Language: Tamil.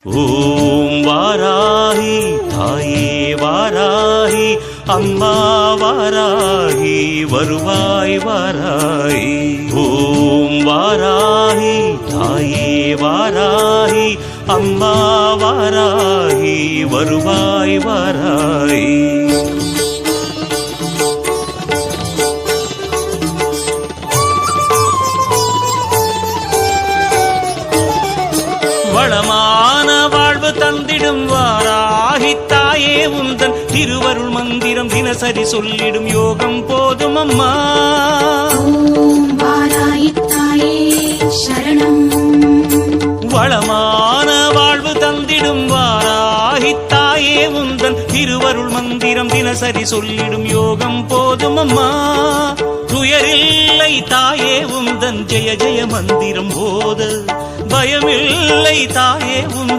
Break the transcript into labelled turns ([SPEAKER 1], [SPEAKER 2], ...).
[SPEAKER 1] ஓம் வாராகி தாயே வாராகி அம்மா வாராகி வருவாய் வாராகி. ஓம் வாராகி தாயே வாராகி அம்மா வாராகி வருவாய் வாராகி. வளமான வாழ்வு தந்திடும் வாராகி தாயே உந்தன் திருவருள் மந்திரம் தினசரி சொல்லிடும் யோகம் போதும் அம்மா.
[SPEAKER 2] ஓம் வாராகி தாயே சரணம்.
[SPEAKER 1] வளமான வாழ்வு தந்திடும் வாராகி தாயே உந்தன் திருவருள் மந்திரம் தினசரி சொல்லிடும் யோகம் போதும் அம்மா. துயரில்லை தாயே உந்தன் ஜெய ஜெய மந்திரம் போத பயமில்லை தாயே உன்